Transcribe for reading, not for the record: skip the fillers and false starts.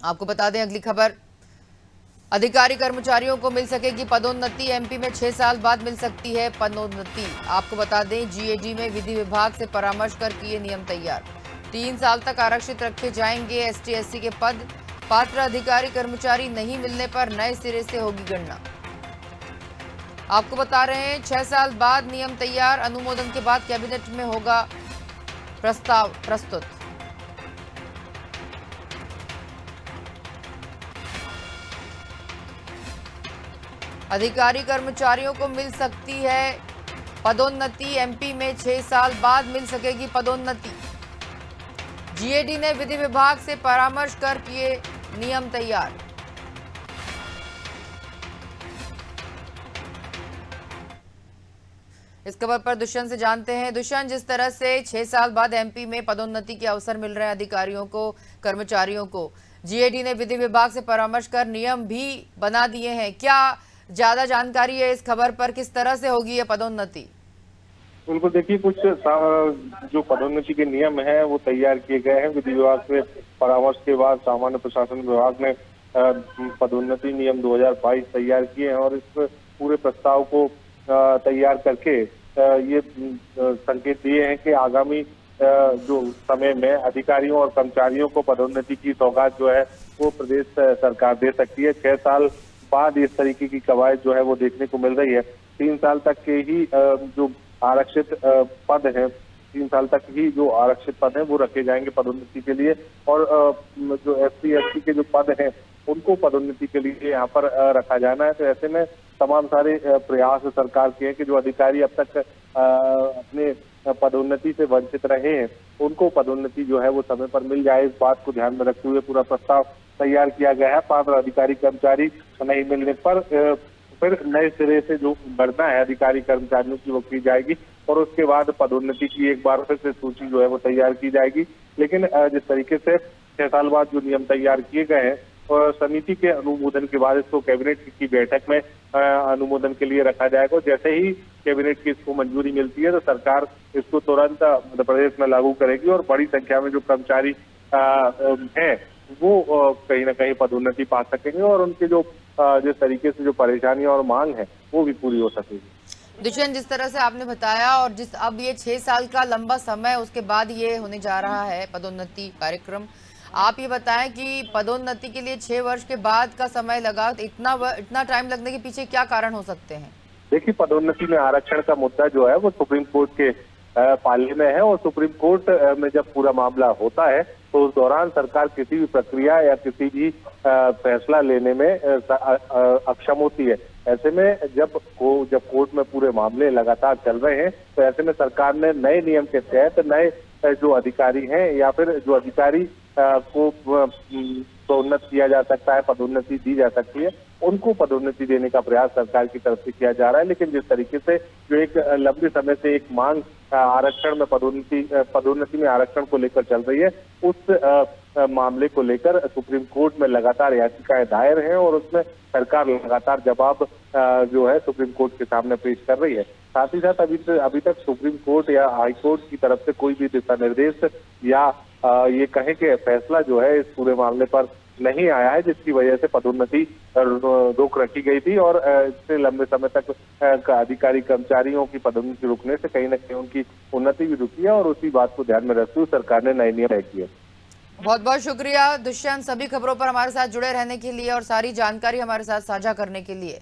आपको बता दें अगली खबर, अधिकारी कर्मचारियों को मिल सकेगी पदोन्नति। एमपी में 6 साल बाद मिल सकती है पदोन्नति। आपको बता दें जीएडी में विधि विभाग से परामर्श कर किए नियम तैयार। 3 साल तक आरक्षित रखे जाएंगे एसटी एससी के पद। पात्र अधिकारी कर्मचारी नहीं मिलने पर नए सिरे से होगी गणना। आपको बता रहे हैं 6 साल बाद नियम तैयार। अनुमोदन के बाद कैबिनेट में होगा प्रस्ताव प्रस्तुत। अधिकारी कर्मचारियों को मिल सकती है पदोन्नति। एमपी में 6 साल बाद मिल सकेगी पदोन्नति। जीएडी ने विधि विभाग से परामर्श कर किए नियम तैयार। इस खबर पर दुष्यंत से जानते हैं। दुष्यंत, जिस तरह से 6 साल बाद एमपी में पदोन्नति के अवसर मिल रहे हैं अधिकारियों को, कर्मचारियों को, जीएडी ने विधि विभाग से परामर्श कर नियम भी बना दिए हैं। क्या ज्यादा जानकारी है इस खबर पर, किस तरह से होगी ये पदोन्नति? बिल्कुल, देखिए कुछ जो पदोन्नति के नियम है वो तैयार किए गए हैं। विधि विभाग से परामर्श के बाद सामान्य प्रशासन विभाग ने पदोन्नति नियम 2022 तैयार किए हैं और इस पूरे प्रस्ताव को तैयार करके ये संकेत दिए हैं कि आगामी जो समय में अधिकारियों और कर्मचारियों को पदोन्नति की सौगात जो है वो प्रदेश सरकार दे सकती है। 6 साल बाद इस तरीके की कवायद जो है वो देखने को मिल रही है। 3 साल तक के ही जो आरक्षित पद हैं, 3 साल तक ही जो आरक्षित पद हैं वो रखे जाएंगे पदोन्नति के लिए और जो एससी एसटी के जो पद हैं उनको पदोन्नति के लिए यहाँ पर रखा जाना है। तो ऐसे में तमाम सारे प्रयास सरकार के हैं कि जो अधिकारी अब तक अपने पदोन्नति से वंचित रहे हैं उनको पदोन्नति जो है वो समय पर मिल जाए। इस बात को ध्यान में रखते हुए पूरा प्रस्ताव तैयार किया गया है। पात्र अधिकारी कर्मचारी नहीं मिलने पर फिर नए सिरे से जो गणना है अधिकारी कर्मचारियों की वो की जाएगी और उसके बाद पदोन्नति की एक बार फिर से सूची जो है वो तैयार की जाएगी। लेकिन जिस तरीके से 6 साल बाद जो नियम तैयार किए गए हैं और समिति के अनुमोदन के बाद इसको कैबिनेट की बैठक में अनुमोदन के लिए रखा जाएगा। जैसे ही कैबिनेट की इसको मंजूरी मिलती है तो सरकार इसको तुरंत मध्य प्रदेश में लागू करेगी और बड़ी संख्या में जो कर्मचारी हैं वो कहीं ना कहीं पदोन्नति पा सकेंगे और उनके जो जिस तरीके से जो परेशानियां और मांग है वो भी पूरी हो सकेगी। दुष्यंत, जिस तरह से आपने बताया और जिस अब ये 6 साल का लंबा समय उसके बाद ये होने जा रहा है पदोन्नति कार्यक्रम, आप ये बताएं कि पदोन्नति के लिए 6 वर्ष के बाद का समय लगा, तो इतना टाइम लगने के पीछे क्या कारण हो सकते हैं? देखिए, पदोन्नति में आरक्षण का मुद्दा जो है वो सुप्रीम कोर्ट के पाले में है और सुप्रीम कोर्ट में जब पूरा मामला होता है तो उस दौरान सरकार किसी भी प्रक्रिया या किसी भी फैसला लेने में अक्षम होती है। ऐसे में जब कोर्ट में पूरे मामले लगातार चल रहे हैं तो ऐसे में सरकार ने नए नियम के तहत नए जो अधिकारी हैं या फिर जो अधिकारी को प्रोन्नत किया जा सकता है, पदोन्नति दी जा सकती है, उनको पदोन्नति देने का प्रयास सरकार की तरफ से किया जा रहा है। लेकिन जिस तरीके से जो एक लंबे समय से एक मांग आरक्षण में पदोन्नति में आरक्षण को लेकर चल रही है, उस मामले को लेकर सुप्रीम कोर्ट में लगातार याचिकाएं दायर हैं और उसमें सरकार लगातार जवाब जो है सुप्रीम कोर्ट के सामने पेश कर रही है। साथ ही साथ अभी तक सुप्रीम कोर्ट या हाई कोर्ट की तरफ से कोई भी दिशा निर्देश या ये कहें कि फैसला जो है इस पूरे मामले पर नहीं आया है, जिसकी वजह से पदोन्नति रोक रखी गई थी और इतने लंबे समय तक अधिकारी कर्मचारियों की पदोन्नति रुकने से कहीं न कहीं उनकी उन्नति भी रुकी है और उसी बात को ध्यान में रखते हुए सरकार ने नए नियम तय किए। बहुत बहुत शुक्रिया दुष्यंत, सभी खबरों पर हमारे साथ जुड़े रहने के लिए और सारी जानकारी हमारे साथ साझा करने के लिए।